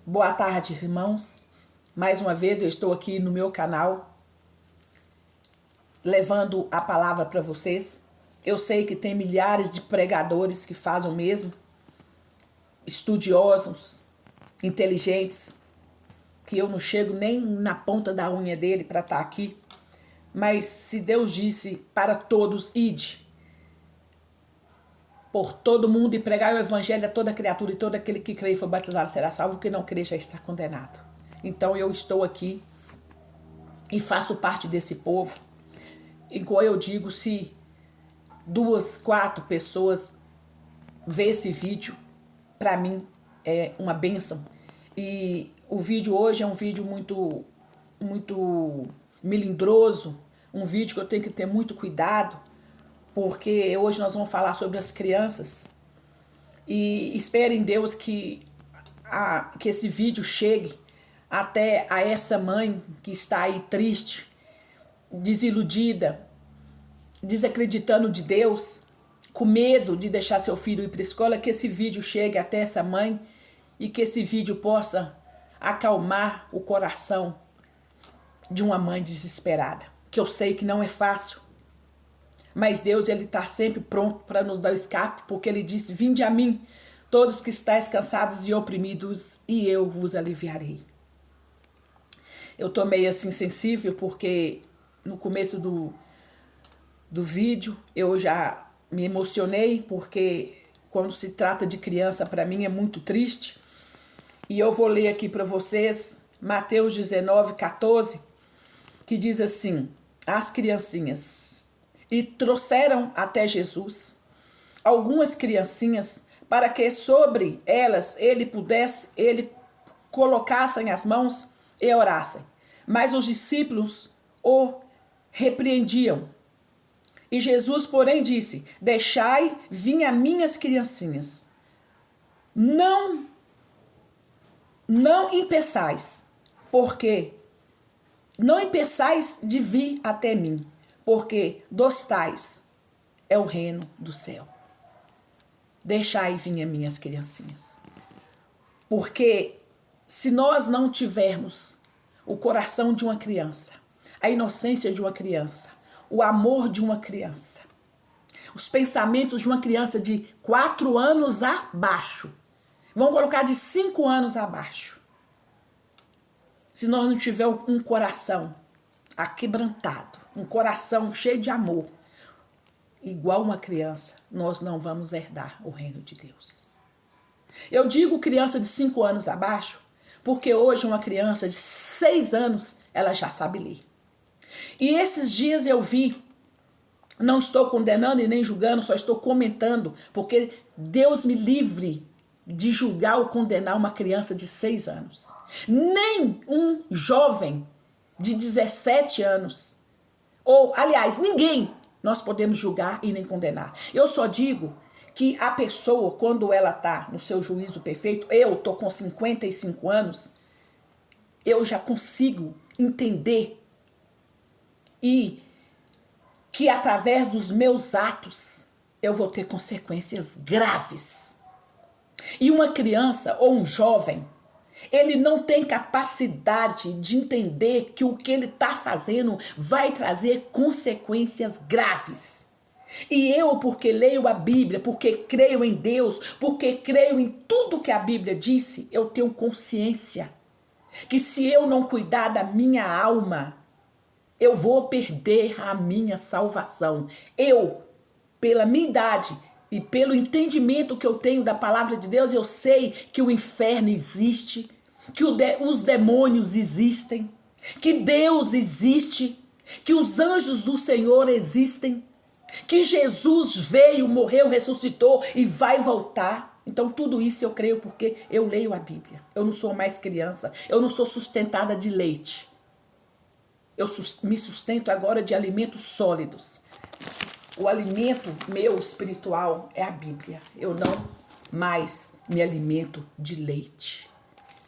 Boa tarde, irmãos. Mais uma vez eu estou aqui no meu canal levando a palavra para vocês. Eu sei que tem milhares de pregadores que fazem o mesmo, estudiosos, inteligentes, que eu não chego nem na ponta da unha dele para estar aqui. Mas se Deus disse para todos, ide por todo mundo e pregar o evangelho a toda criatura, e todo aquele que crê e for batizado será salvo, o que não crê já está condenado. Então eu estou aqui e faço parte desse povo. Igual eu digo, se 2, 4 pessoas ver esse vídeo, para mim é uma bênção. E o vídeo hoje é um vídeo muito melindroso, um vídeo que eu tenho que ter muito cuidado, porque hoje nós vamos falar sobre as crianças. E espero em Deus que esse vídeo chegue até a essa mãe que está aí triste, desiludida, desacreditando de Deus, com medo de deixar seu filho ir para a escola, que esse vídeo chegue até essa mãe e que esse vídeo possa acalmar o coração de uma mãe desesperada. Que eu sei que não é fácil, mas Deus, ele está sempre pronto para nos dar o escape, porque ele disse, vinde a mim, todos que estáis cansados e oprimidos, e eu vos aliviarei. Eu tô meio assim sensível, porque no começo do vídeo eu já me emocionei, porque quando se trata de criança, para mim é muito triste. E eu vou ler aqui para vocês Mateus 19:14, que diz assim, as criancinhas, e trouxeram até Jesus algumas criancinhas para que sobre elas ele colocassem as mãos e orassem. Mas os discípulos o repreendiam. E Jesus, porém, disse, deixai vir a minhas criancinhas. Não impeçais, porque não impeçais de vir até mim, porque dos tais é o reino do céu. Deixai vir as minhas criancinhas. Porque se nós não tivermos o coração de uma criança, a inocência de uma criança, o amor de uma criança, os pensamentos de uma criança de 4 anos abaixo, vamos colocar de 5 anos abaixo. Se nós não tivermos um coração aquebrantado, um coração cheio de amor, igual uma criança, nós não vamos herdar o reino de Deus. Eu digo criança de 5 anos abaixo, porque hoje uma criança de 6 anos, ela já sabe ler. E esses dias eu vi, não estou condenando e nem julgando, só estou comentando, porque Deus me livre de julgar ou condenar uma criança de 6 anos. Nem um jovem de 17 anos. Ou, aliás, ninguém nós podemos julgar e nem condenar. Eu só digo que a pessoa, quando ela está no seu juízo perfeito, eu estou com 55 anos, eu já consigo entender e que através dos meus atos eu vou ter consequências graves. E uma criança ou um jovem, ele não tem capacidade de entender que o que ele está fazendo vai trazer consequências graves. E eu, porque leio a Bíblia, porque creio em Deus, porque creio em tudo que a Bíblia disse, eu tenho consciência que se eu não cuidar da minha alma, eu vou perder a minha salvação. Eu, pela minha idade e pelo entendimento que eu tenho da palavra de Deus, eu sei que o inferno existe, que os demônios existem, que Deus existe, que os anjos do Senhor existem, que Jesus veio, morreu, ressuscitou e vai voltar. Então tudo isso eu creio porque eu leio a Bíblia. Eu não sou mais criança, eu não sou sustentada de leite. Eu me sustento agora de alimentos sólidos. O alimento meu espiritual é a Bíblia. Eu não mais me alimento de leite.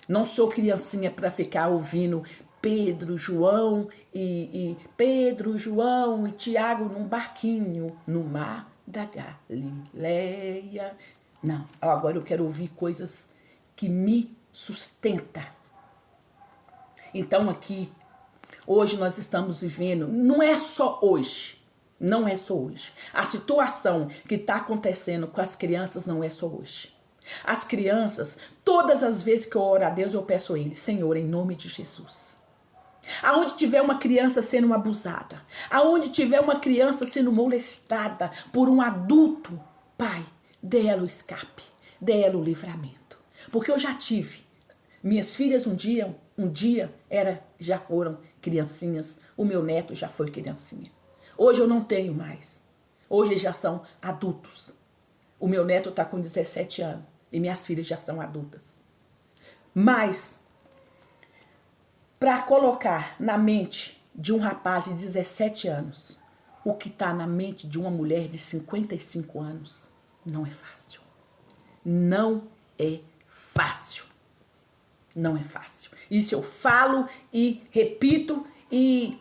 Não sou criancinha para ficar ouvindo Pedro, João e Pedro, João e Tiago num barquinho no mar da Galileia. Não, agora eu quero ouvir coisas que me sustenta. Então aqui, hoje nós estamos vivendo, não é só hoje, não é só hoje. A situação que está acontecendo com as crianças não é só hoje. As crianças, todas as vezes que eu oro a Deus, eu peço a Ele, Senhor, em nome de Jesus. Aonde tiver uma criança sendo abusada, aonde tiver uma criança sendo molestada por um adulto, Pai, dê ela o escape, dê ela o livramento. Porque eu já tive. Minhas filhas um dia já foram criancinhas, o meu neto já foi criancinha. Hoje eu não tenho mais. Hoje já são adultos. O meu neto está com 17 anos e minhas filhas já são adultas. Mas, para colocar na mente de um rapaz de 17 anos o que está na mente de uma mulher de 55 anos, não é fácil. Não é fácil. Não é fácil. Isso eu falo e repito e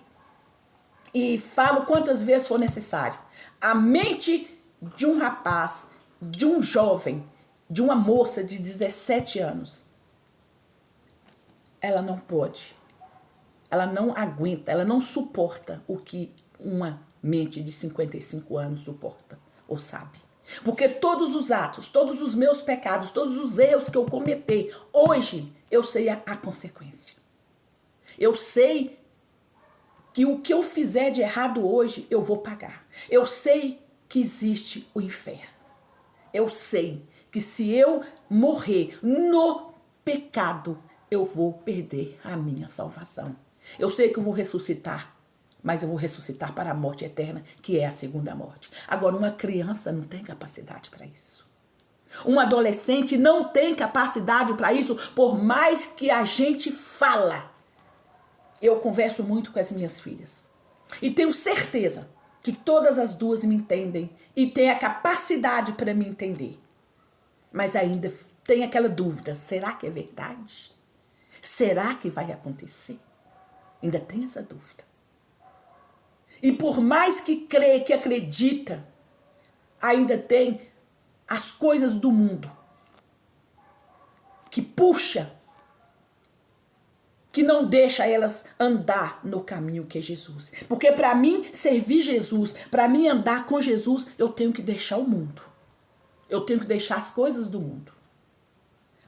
falo quantas vezes for necessário. A mente de um rapaz, de um jovem, de uma moça de 17 anos, ela não pode, ela não aguenta, ela não suporta o que uma mente de 55 anos suporta ou sabe. Porque todos os atos, todos os meus pecados, todos os erros que eu cometi, hoje eu sei a consequência. Eu sei que o que eu fizer de errado hoje, eu vou pagar. Eu sei que existe o inferno. Eu sei que se eu morrer no pecado, eu vou perder a minha salvação. Eu sei que eu vou ressuscitar, mas eu vou ressuscitar para a morte eterna, que é a segunda morte. Agora, uma criança não tem capacidade para isso. Um adolescente não tem capacidade para isso, por mais que a gente fala. Eu converso muito com as minhas filhas. E tenho certeza que todas as duas me entendem e têm a capacidade para me entender. Mas ainda tem aquela dúvida, será que é verdade? Será que vai acontecer? Ainda tem essa dúvida. E por mais que crê, que acredita, ainda tem as coisas do mundo que puxa, que não deixa elas andar no caminho que é Jesus. Porque para mim servir Jesus, para mim andar com Jesus, eu tenho que deixar o mundo. Eu tenho que deixar as coisas do mundo.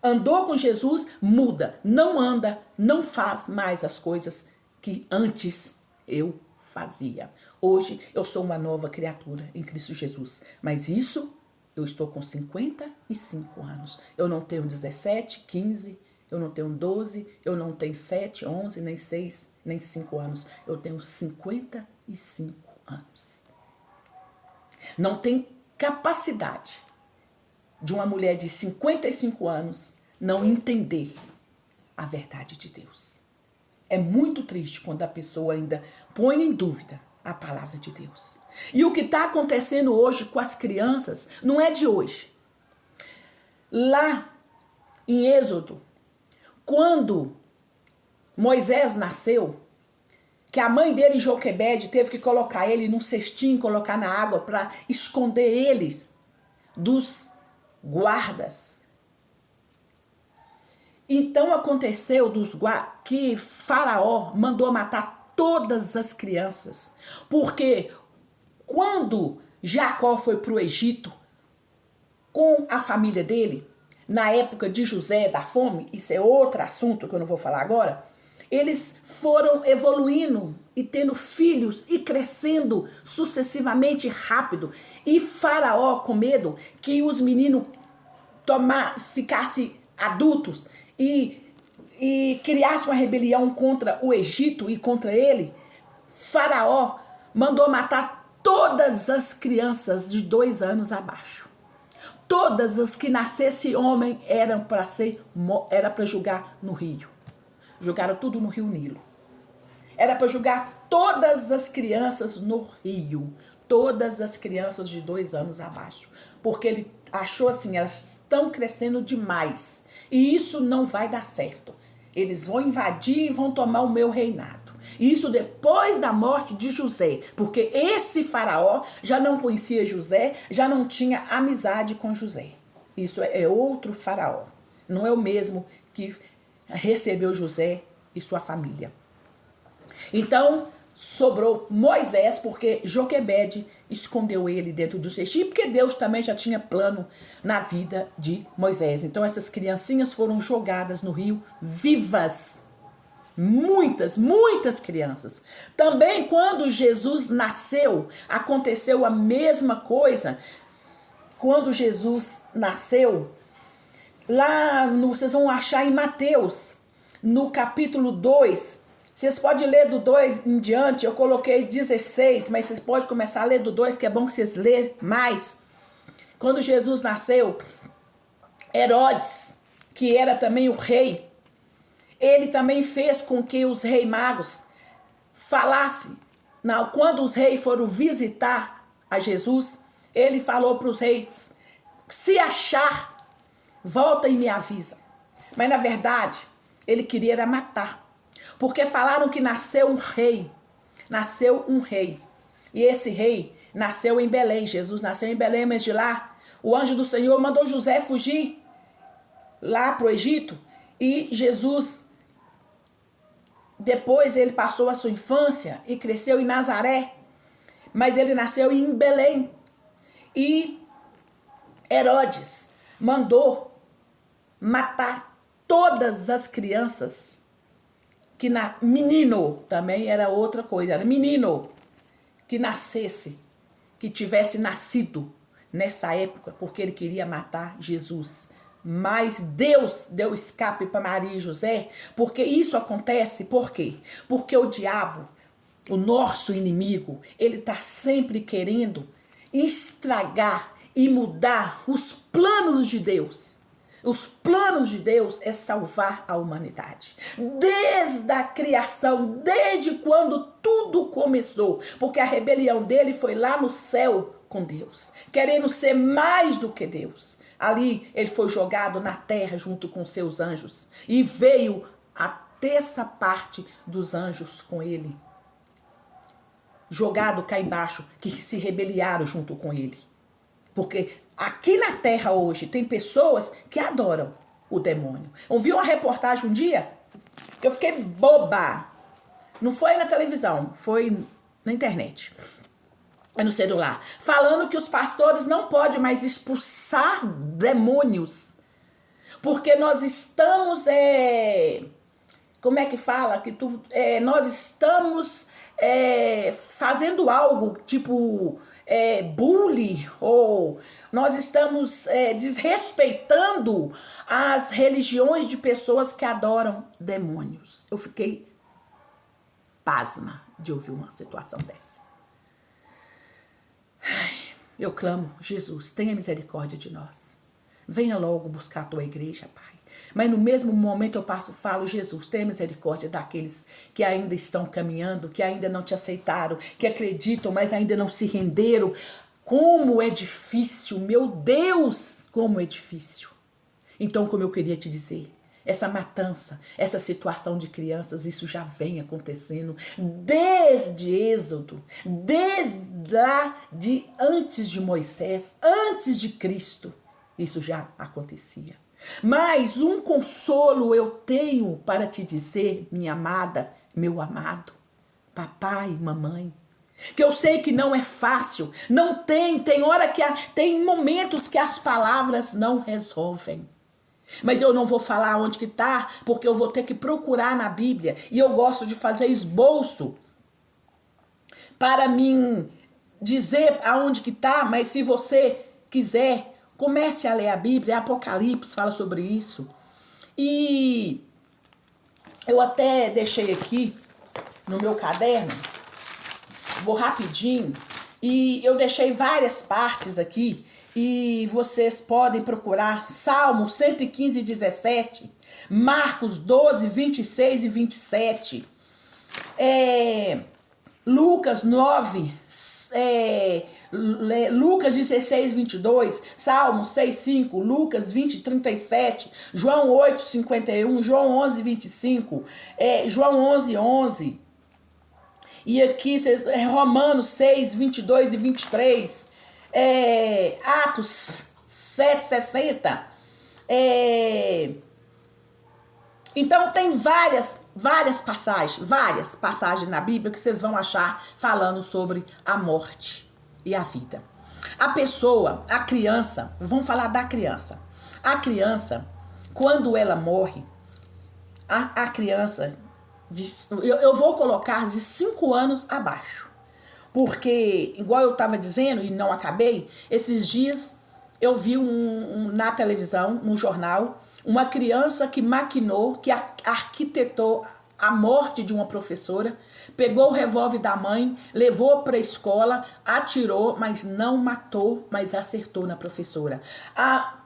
Andou com Jesus, muda, não anda, não faz mais as coisas que antes eu fazia. Hoje eu sou uma nova criatura em Cristo Jesus. Mas isso, eu estou com 55 anos. Eu não tenho 17, 15, eu não tenho 12, eu não tenho 7, 11, nem 6, nem 5 anos. Eu tenho 55 anos. Não tem capacidade de uma mulher de 55 anos não entender a verdade de Deus. É muito triste quando a pessoa ainda põe em dúvida a palavra de Deus. E o que está acontecendo hoje com as crianças não é de hoje. Lá em Êxodo, quando Moisés nasceu, que a mãe dele, Joquebede, teve que colocar ele num cestinho, colocar na água para esconder eles dos guardas. Então aconteceu que Faraó mandou matar todas as crianças. Porque quando Jacó foi para o Egito com a família dele, na época de José, da fome, isso é outro assunto que eu não vou falar agora, eles foram evoluindo e tendo filhos e crescendo sucessivamente rápido. E Faraó, com medo que os meninos ficassem adultos e criasse uma rebelião contra o Egito e contra ele, Faraó mandou matar todas as crianças de 2 anos abaixo. Todas as que nascesse homem era para jogar no rio. Jogaram tudo no rio Nilo. Era para jogar todas as crianças no rio. Todas as crianças de 2 anos abaixo. Porque ele achou assim, elas estão crescendo demais. E isso não vai dar certo. Eles vão invadir e vão tomar o meu reinado. Isso depois da morte de José. Porque esse faraó já não conhecia José, já não tinha amizade com José. Isso é outro faraó. não é o mesmo que recebeu José e sua família. Então, sobrou Moisés, porque Joquebede escondeu ele dentro do cestinho, porque Deus também já tinha plano na vida de Moisés. Então, essas criancinhas foram jogadas no rio vivas. Muitas crianças. Também quando Jesus nasceu, aconteceu a mesma coisa. Quando Jesus nasceu, lá vocês vão achar em Mateus, no capítulo 2, vocês podem ler do 2 em diante, eu coloquei 16, mas vocês podem começar a ler do 2, que é bom que vocês leiam mais. Quando Jesus nasceu, Herodes, que era também o rei, ele também fez com que os reis magos falassem. Não, quando os reis foram visitar a Jesus, ele falou para os reis, se achar, volta e me avisa. Mas na verdade, ele queria era matar. Porque falaram que nasceu um rei. Nasceu um rei. E esse rei nasceu em Belém. Jesus nasceu em Belém, mas de lá, o anjo do Senhor mandou José fugir lá para o Egito. E Jesus, depois ele passou a sua infância e cresceu em Nazaré. Mas ele nasceu em Belém. E Herodes mandou matar todas as crianças menino também era outra coisa, era menino que nascesse, que tivesse nascido nessa época, porque ele queria matar Jesus. Mas Deus deu escape para Maria e José, porque isso acontece, por quê? Porque o diabo, o nosso inimigo, ele está sempre querendo estragar e mudar os planos de Deus. Os planos de Deus é salvar a humanidade. Desde a criação, desde quando tudo começou. Porque a rebelião dele foi lá no céu com Deus, querendo ser mais do que Deus. Ali ele foi jogado na terra junto com seus anjos. E veio a terça parte dos anjos com ele. Jogado cá embaixo, que se rebeliaram junto com ele. Porque aqui na terra hoje tem pessoas que adoram o demônio. Ouvi uma reportagem um dia, eu fiquei boba. Não foi na televisão, foi na internet. Foi no celular. Falando que os pastores não podem mais expulsar demônios. Porque nós estamos... como é que fala? Nós estamos fazendo algo tipo... bullying, ou nós estamos desrespeitando as religiões de pessoas que adoram demônios. Eu fiquei pasma de ouvir uma situação dessa. Eu clamo, Jesus, tenha misericórdia de nós. Venha logo buscar a tua igreja, Pai. Mas no mesmo momento eu falo, Jesus, tenha misericórdia daqueles que ainda estão caminhando, que ainda não te aceitaram, que acreditam, mas ainda não se renderam. Como é difícil, meu Deus, como é difícil. Então, como eu queria te dizer, essa matança, essa situação de crianças, isso já vem acontecendo desde Êxodo, desde lá de antes de Moisés, antes de Cristo, isso já acontecia. Mas um consolo eu tenho para te dizer, minha amada, meu amado, papai, mamãe, que eu sei que não é fácil, não tem hora que tem momentos que as palavras não resolvem. Mas eu não vou falar onde que tá, porque eu vou ter que procurar na Bíblia, e eu gosto de fazer esboço para mim dizer aonde que tá, mas se você quiser, comece a ler a Bíblia, Apocalipse fala sobre isso. E eu até deixei aqui no meu caderno, vou rapidinho, e eu deixei várias partes aqui, e vocês podem procurar Salmo 115, 17, Marcos 12, 26 e 27, Lucas 9, Lucas 16, 22, Salmos 6, 5, Lucas 20, 37, João 8, 51, João 11, 25, João 11, 11. E aqui, Romanos 6, 22 e 23, Atos 7, 60, Então tem várias passagens na Bíblia que vocês vão achar falando sobre a morte e a vida. A criança, vamos falar da criança. A criança, quando ela morre, a criança, eu vou colocar de 5 anos abaixo. Porque, igual eu estava dizendo e não acabei, esses dias eu vi na televisão, no jornal, uma criança que maquinou, que arquitetou a morte de uma professora, pegou o revólver da mãe, levou para a escola, atirou, mas não matou, mas acertou na professora.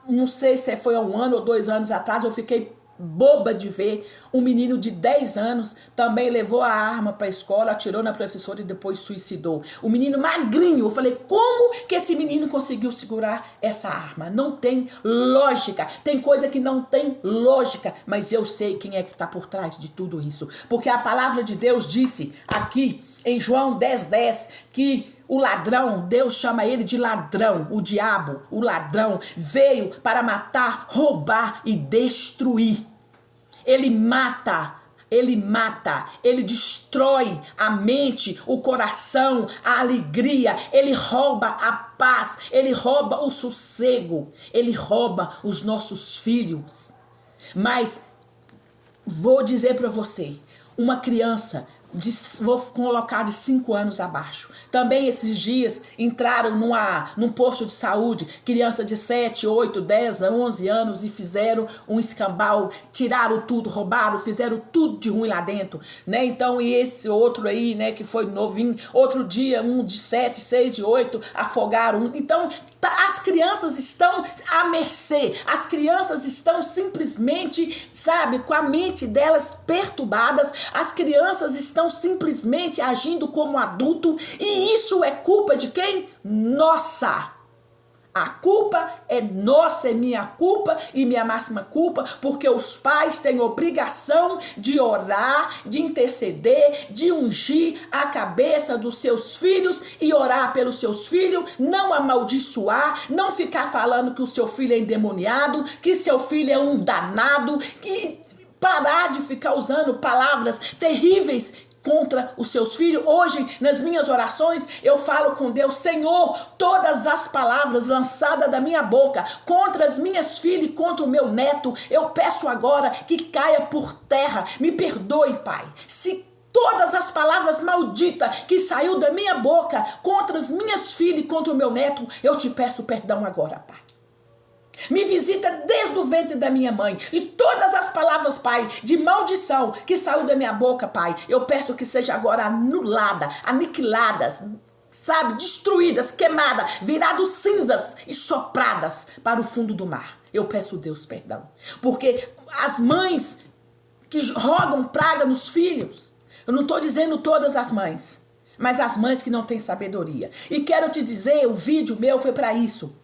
Não sei se foi há 1 ano ou 2 anos atrás, eu fiquei boba de ver um menino de 10 anos também levou a arma para a escola, atirou na professora e depois suicidou. O menino magrinho, eu falei, como que esse menino conseguiu segurar essa arma? Não tem lógica, tem coisa que não tem lógica, mas eu sei quem é que está por trás de tudo isso, porque a palavra de Deus disse aqui em João 10:10 que o ladrão, Deus chama ele de ladrão, o diabo, o ladrão, veio para matar, roubar e destruir. Ele mata, ele destrói a mente, o coração, a alegria, ele rouba a paz, ele rouba o sossego, ele rouba os nossos filhos. Mas vou dizer para você, uma criança, vou colocar de 5 anos abaixo. Também esses dias entraram num posto de saúde, criança de 7, 8, 10, 11 anos e fizeram um escambau, tiraram tudo, roubaram, fizeram tudo de ruim lá dentro, né? Então, e esse outro aí, né, que foi novinho, outro dia, um de 7, 6 e 8, afogaram. Então, as crianças estão à mercê, as crianças estão simplesmente, sabe, com a mente delas perturbadas, as crianças estão simplesmente agindo como adulto, e isso é culpa de quem? Nossa! A culpa é nossa, é minha culpa e minha máxima culpa, porque os pais têm obrigação de orar, de interceder, de ungir a cabeça dos seus filhos e orar pelos seus filhos, não amaldiçoar, não ficar falando que o seu filho é endemoniado, que seu filho é um danado, que parar de ficar usando palavras terríveis contra os seus filhos. Hoje, nas minhas orações, eu falo com Deus, Senhor, todas as palavras lançadas da minha boca contra as minhas filhas e contra o meu neto, eu peço agora que caia por terra. Me perdoe, Pai, se todas as palavras malditas que saiu da minha boca contra as minhas filhas e contra o meu neto, eu te peço perdão agora, Pai. Me visita desde o ventre da minha mãe. E todas as palavras, Pai, de maldição que saiu da minha boca, Pai, eu peço que seja agora anulada, aniquiladas, sabe, destruídas, queimadas, viradas cinzas e sopradas para o fundo do mar. Eu peço, Deus, perdão. Porque as mães que rogam praga nos filhos, eu não estou dizendo todas as mães, mas as mães que não têm sabedoria. E quero te dizer, o vídeo meu foi para isso.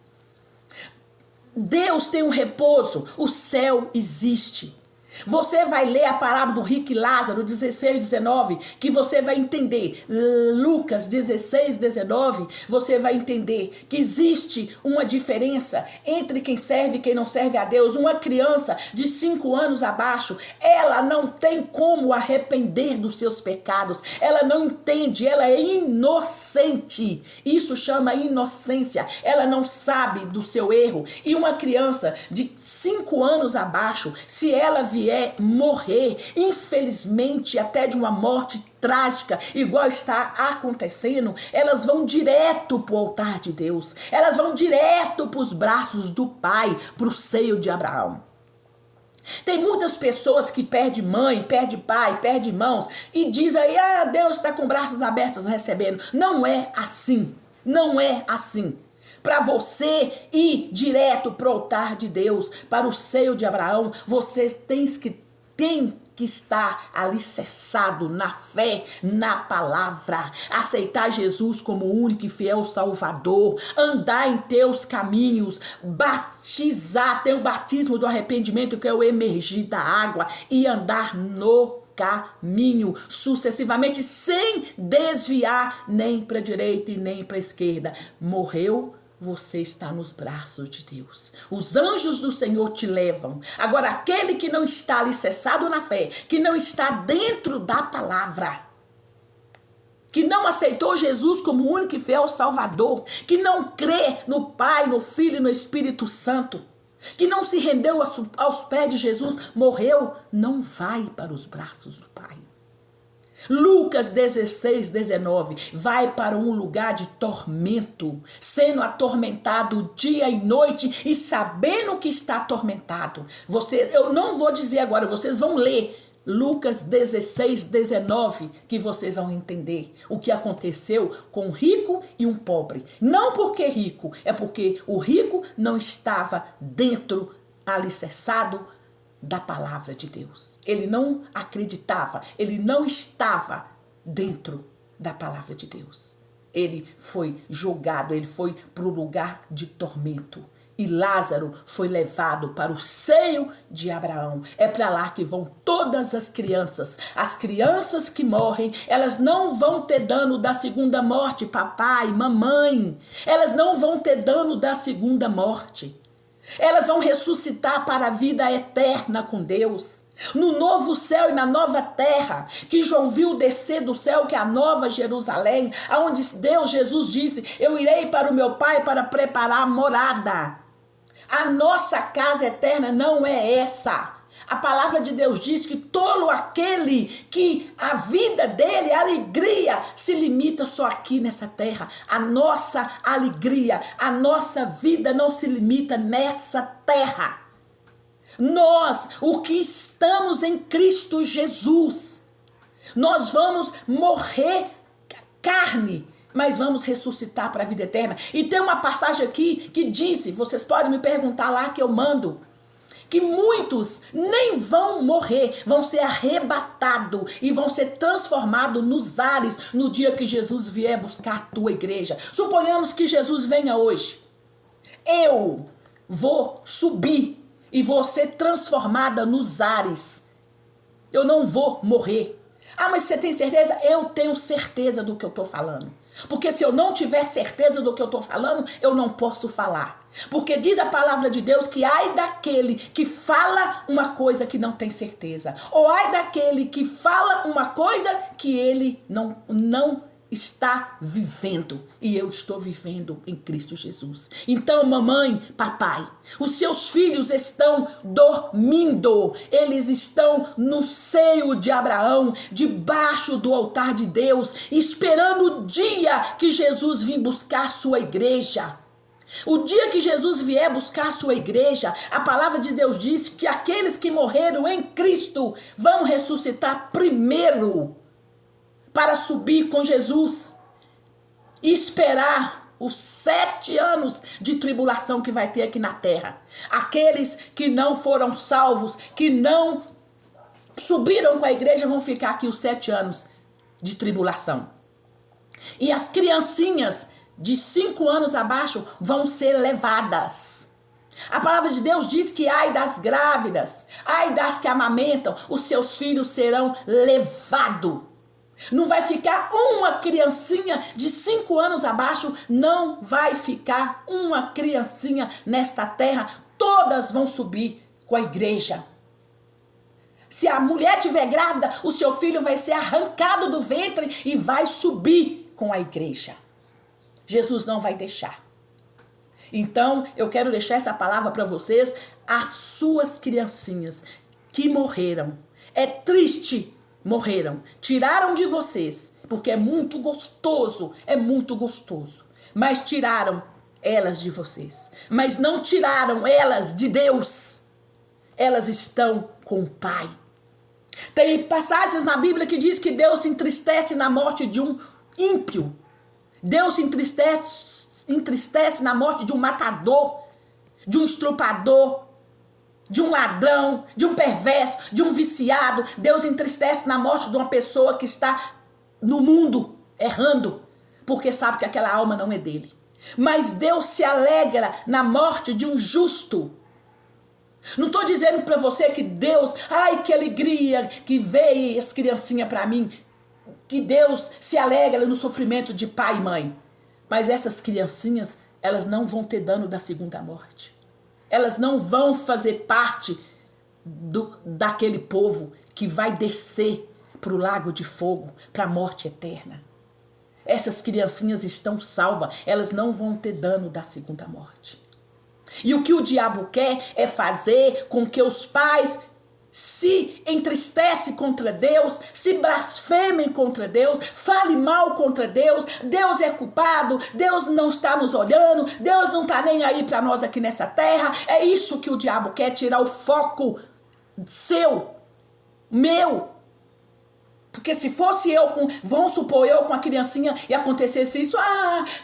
Deus tem um repouso, o céu existe. Você vai ler a parábola do rico e Lázaro, 16, 19, que você vai entender. Lucas 16, 19, você vai entender que existe uma diferença entre quem serve e quem não serve a Deus. Uma criança de 5 anos abaixo, ela não tem como arrepender dos seus pecados. Ela não entende, ela é inocente. Isso chama inocência. Ela não sabe do seu erro. E uma criança de 5 anos abaixo, se ela vier morrer, infelizmente até de uma morte trágica, igual está acontecendo, elas vão direto para o altar de Deus, elas vão direto para os braços do Pai, para o seio de Abraão. Tem muitas pessoas que perdem mãe, perdem pai, perdem irmãos e diz aí, Deus está com braços abertos recebendo. Não é assim, não é assim. Para você ir direto para o altar de Deus, para o seio de Abraão, você tem que estar alicerçado na fé, na palavra, aceitar Jesus como único e fiel Salvador, andar em teus caminhos, batizar, ter o batismo do arrependimento, que é o emergir da água, e andar no caminho sucessivamente, sem desviar nem para a direita e nem para a esquerda. Morreu, você está nos braços de Deus. Os anjos do Senhor te levam. Agora, aquele que não está alicerçado na fé, que não está dentro da palavra, que não aceitou Jesus como único e fiel Salvador, que não crê no Pai, no Filho e no Espírito Santo, que não se rendeu aos pés de Jesus, morreu, não vai para os braços do Pai. Lucas 16, 19, vai para um lugar de tormento, sendo atormentado dia e noite e sabendo que está atormentado. Eu não vou dizer agora, vocês vão ler Lucas 16, 19, que vocês vão entender o que aconteceu com um rico e um pobre. Não porque rico, é porque o rico não estava dentro, alicerçado da palavra de Deus. Ele não acreditava, ele não estava dentro da palavra de Deus. Ele foi jogado, ele foi para o lugar de tormento. E Lázaro foi levado para o seio de Abraão. É para lá que vão todas as crianças. As crianças que morrem, elas não vão ter dano da segunda morte, papai, mamãe. Elas não vão ter dano da segunda morte. Elas vão ressuscitar para a vida eterna com Deus. No novo céu e na nova terra, que João viu descer do céu, que é a nova Jerusalém, aonde Deus, Jesus disse, eu irei para o meu Pai para preparar a morada. A nossa casa eterna não é essa. A palavra de Deus diz que tolo aquele que a vida dele, a alegria, se limita só aqui nessa terra. A nossa alegria, a nossa vida não se limita nessa terra. Nós, o que estamos em Cristo Jesus, nós vamos morrer carne, mas vamos ressuscitar para a vida eterna. E tem uma passagem aqui que disse, vocês podem me perguntar lá que eu mando, que muitos nem vão morrer, vão ser arrebatados e vão ser transformados nos ares no dia que Jesus vier buscar a tua igreja. Suponhamos que Jesus venha hoje. Eu vou subir e vou ser transformada nos ares. Eu não vou morrer. Ah, mas você tem certeza? Eu tenho certeza do que eu estou falando. Porque se eu não tiver certeza do que eu estou falando, eu não posso falar. Porque diz a palavra de Deus que ai daquele que fala uma coisa que não tem certeza. Ou ai daquele que fala uma coisa que ele não está vivendo. E eu estou vivendo em Cristo Jesus. Então, mamãe, papai, os seus filhos estão dormindo. Eles estão no seio de Abraão, debaixo do altar de Deus, esperando o dia que Jesus vir buscar sua igreja. O dia que Jesus vier buscar sua igreja, a palavra de Deus diz que aqueles que morreram em Cristo vão ressuscitar primeiro, para subir com Jesus e esperar os 7 anos de tribulação que vai ter aqui na terra. Aqueles que não foram salvos, que não subiram com a igreja, vão ficar aqui os 7 anos de tribulação. E as criancinhas de 5 anos abaixo vão ser levadas. A palavra de Deus diz que ai das grávidas, ai das que amamentam, os seus filhos serão levados. Não vai ficar uma criancinha de 5 anos abaixo, não vai ficar uma criancinha nesta terra, todas vão subir com a igreja. Se a mulher estiver grávida, o seu filho vai ser arrancado do ventre e vai subir com a igreja. Jesus não vai deixar. Então, eu quero deixar essa palavra para vocês, as suas criancinhas que morreram. É triste. Morreram, tiraram de vocês, porque é muito gostoso, mas tiraram elas de vocês, mas não tiraram elas de Deus, elas estão com o Pai. Tem passagens na Bíblia que diz que Deus se entristece na morte de um ímpio, Deus se entristece na morte de um matador, de um estrupador, de um ladrão, de um perverso, de um viciado. Deus entristece na morte de uma pessoa que está no mundo errando, porque sabe que aquela alma não é dele. Mas Deus se alegra na morte de um justo. Não estou dizendo para você que Deus, ai que alegria que veio as criancinhas para mim, que Deus se alegra no sofrimento de pai e mãe. Mas essas criancinhas elas não vão ter dano da segunda morte. Elas não vão fazer parte daquele povo que vai descer para o lago de fogo, para a morte eterna. Essas criancinhas estão salvas, elas não vão ter dano da segunda morte. E o que o diabo quer é fazer com que os pais se entristecem contra Deus, se blasfemem contra Deus, fale mal contra Deus. Deus é culpado, Deus não está nos olhando, Deus não está nem aí para nós aqui nessa terra. É isso que o diabo quer, tirar o foco seu, meu. Porque se fosse vamos supor, eu com a criancinha e acontecesse isso,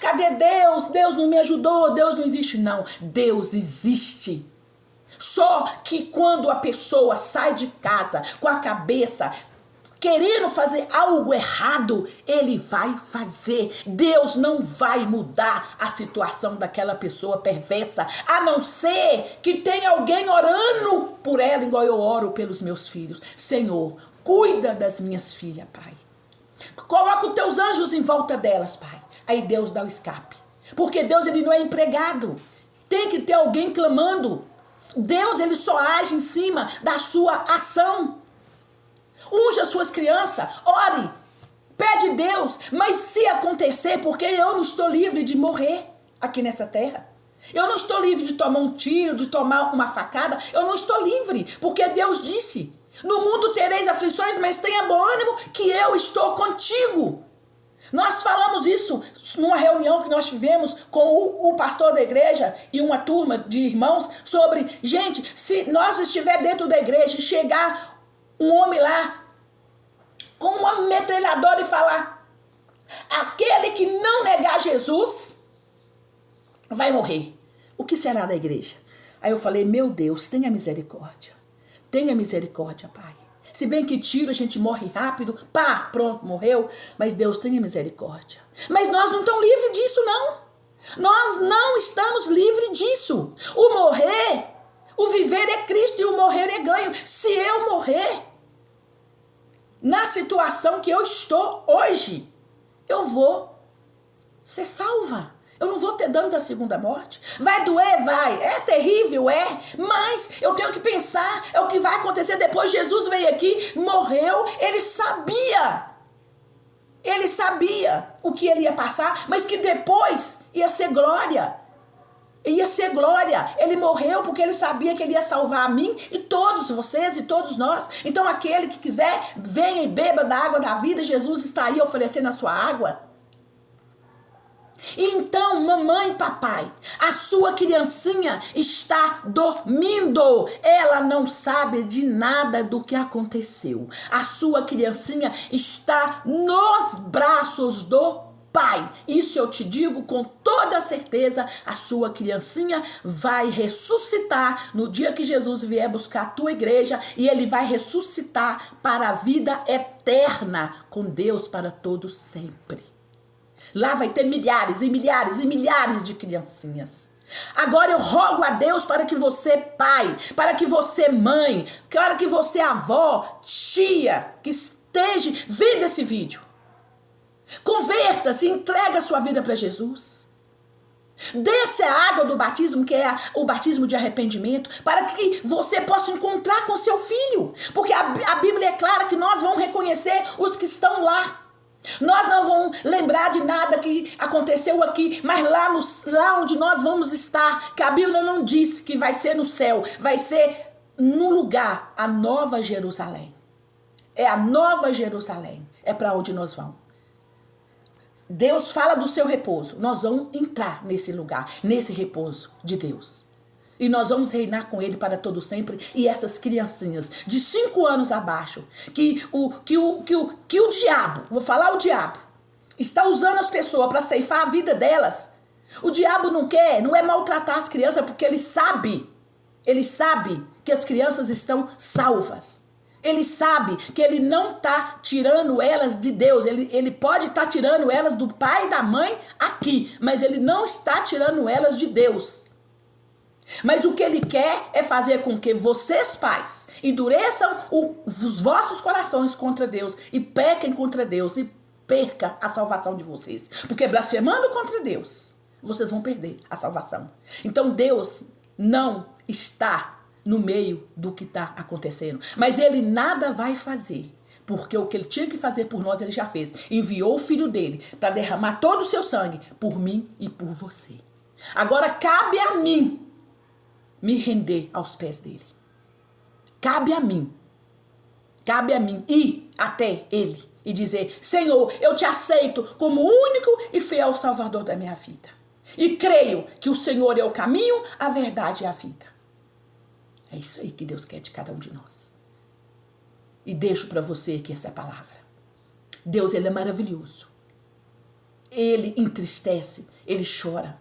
cadê Deus? Deus não me ajudou, Deus não existe. Não, Deus existe. Só que quando a pessoa sai de casa com a cabeça querendo fazer algo errado, ele vai fazer. Deus não vai mudar a situação daquela pessoa perversa, a não ser que tenha alguém orando por ela, igual eu oro pelos meus filhos. Senhor, cuida das minhas filhas, Pai. Coloca os teus anjos em volta delas, Pai. Aí Deus dá o escape. Porque Deus, ele não é empregado. Tem que ter alguém clamando. Deus, ele só age em cima da sua ação. Unja as suas crianças, ore, pede Deus. Mas se acontecer, porque eu não estou livre de morrer aqui nessa terra. Eu não estou livre de tomar um tiro, de tomar uma facada. Eu não estou livre, porque Deus disse: no mundo tereis aflições, mas tenha bom ânimo, que eu estou contigo. Nós falamos isso numa reunião que nós tivemos com o pastor da igreja e uma turma de irmãos sobre, gente, se nós estiver dentro da igreja e chegar um homem lá com uma metralhadora e falar: aquele que não negar Jesus vai morrer. O que será da igreja? Aí eu falei: meu Deus, tenha misericórdia. Tenha misericórdia, Pai. Se bem que tiro, a gente morre rápido, pá, pronto, morreu. Mas Deus, tenha misericórdia. Mas nós não estamos livres disso, não. Nós não estamos livres disso. O morrer, o viver é Cristo e o morrer é ganho. Se eu morrer na situação que eu estou hoje, eu vou ser salva. Eu não vou ter dano da segunda morte. Vai doer? Vai. É terrível? É. Mas eu tenho que pensar, é o que vai acontecer depois. Jesus veio aqui, morreu, ele sabia. Ele sabia o que ele ia passar, mas que depois ia ser glória. Ia ser glória. Ele morreu porque ele sabia que ele ia salvar a mim e todos vocês e todos nós. Então aquele que quiser, venha e beba da água da vida. Jesus está aí oferecendo a sua água. Então, mamãe e papai, a sua criancinha está dormindo. Ela não sabe de nada do que aconteceu. A sua criancinha está nos braços do Pai. Isso eu te digo com toda certeza. A sua criancinha vai ressuscitar no dia que Jesus vier buscar a tua igreja, e ele vai ressuscitar para a vida eterna com Deus para todos sempre. Lá vai ter milhares e milhares e milhares de criancinhas. Agora eu rogo a Deus para que você, pai, para que você, mãe, para que você, avó, tia, que esteja vendo esse vídeo, converta-se, entrega a sua vida para Jesus. Desce a água do batismo, que é o batismo de arrependimento, para que você possa encontrar com seu filho. Porque a Bíblia é clara que nós vamos reconhecer os que estão lá. Nós não vamos lembrar de nada que aconteceu aqui, mas lá onde nós vamos estar, que a Bíblia não diz que vai ser no céu, vai ser no lugar, a Nova Jerusalém. É a Nova Jerusalém, é para onde nós vamos. Deus fala do seu repouso, nós vamos entrar nesse lugar, nesse repouso de Deus. E nós vamos reinar com ele para todo sempre. E essas criancinhas de 5 anos abaixo, que o diabo, vou falar o diabo, está usando as pessoas para ceifar a vida delas. O diabo não é maltratar as crianças, porque ele sabe que as crianças estão salvas. Ele sabe que ele não está tirando elas de Deus. Ele pode estar tirando elas do pai e da mãe aqui, mas ele não está tirando elas de Deus. Mas o que ele quer é fazer com que vocês, pais, endureçam os vossos corações contra Deus e pequem contra Deus e perca a salvação de vocês. Porque blasfemando contra Deus, vocês vão perder a salvação. Então Deus não está no meio do que está acontecendo. Mas ele nada vai fazer. Porque o que ele tinha que fazer por nós, ele já fez. Enviou o filho dele para derramar todo o seu sangue por mim e por você. Agora cabe a mim me render aos pés dele. Cabe a mim ir até ele e dizer: Senhor, eu te aceito como único e fiel Salvador da minha vida. E creio que o Senhor é o caminho, a verdade e a vida. É isso aí que Deus quer de cada um de nós. E deixo para você aqui essa palavra. Deus, ele é maravilhoso. Ele entristece, ele chora.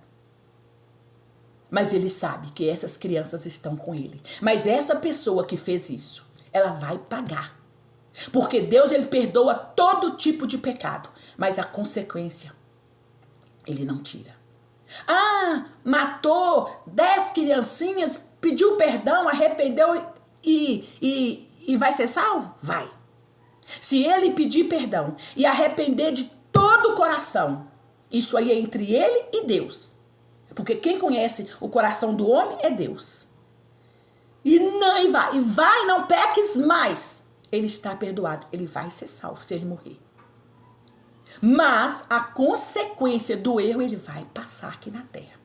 Mas ele sabe que essas crianças estão com ele. Mas essa pessoa que fez isso, ela vai pagar. Porque Deus, ele perdoa todo tipo de pecado. Mas a consequência, ele não tira. Ah, matou 10 criancinhas, pediu perdão, arrependeu e vai ser salvo? Vai. Se ele pedir perdão e arrepender de todo o coração, isso aí é entre ele e Deus. Porque quem conhece o coração do homem é Deus. E vai, não peques mais. Ele está perdoado, ele vai ser salvo se ele morrer. Mas a consequência do erro ele vai passar aqui na terra.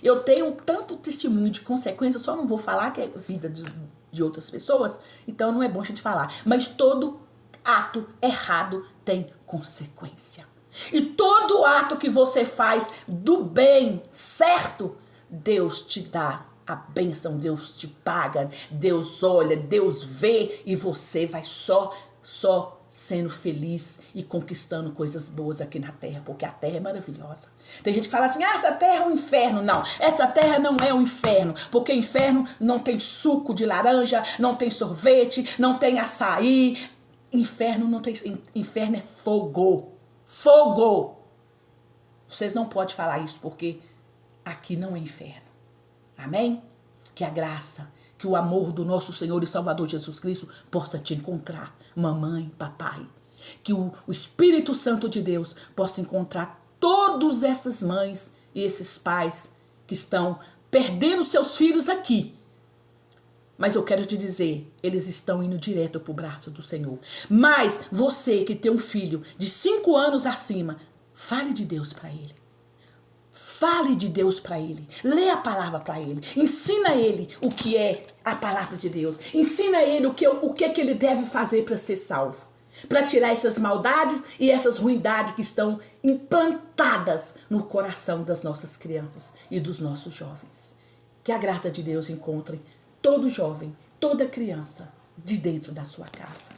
Eu tenho tanto testemunho de consequência, eu só não vou falar que é vida de outras pessoas, então não é bom a gente falar. Mas todo ato errado tem consequência. E todo ato que você faz do bem, certo, Deus te dá a bênção, Deus te paga, Deus olha, Deus vê e você vai só sendo feliz e conquistando coisas boas aqui na terra, porque a terra é maravilhosa. Tem gente que fala assim: essa terra é um inferno. Não, essa terra não é um inferno, porque inferno não tem suco de laranja, não tem sorvete, não tem açaí. Inferno não tem, inferno é fogo. Fogo. Vocês não podem falar isso, porque aqui não é inferno. Amém? Que a graça, que o amor do nosso Senhor e Salvador Jesus Cristo possa te encontrar, mamãe, papai. Que o Espírito Santo de Deus possa encontrar todas essas mães e esses pais que estão perdendo seus filhos aqui. Mas eu quero te dizer, eles estão indo direto para o braço do Senhor. Mas você que tem um filho de 5 anos acima, fale de Deus para ele. Fale de Deus para ele. Lê a palavra para ele. Ensina ele o que é a palavra de Deus. Ensina ele o que ele deve fazer para ser salvo. Para tirar essas maldades e essas ruindades que estão implantadas no coração das nossas crianças e dos nossos jovens. Que a graça de Deus encontre todo jovem, toda criança de dentro da sua casa.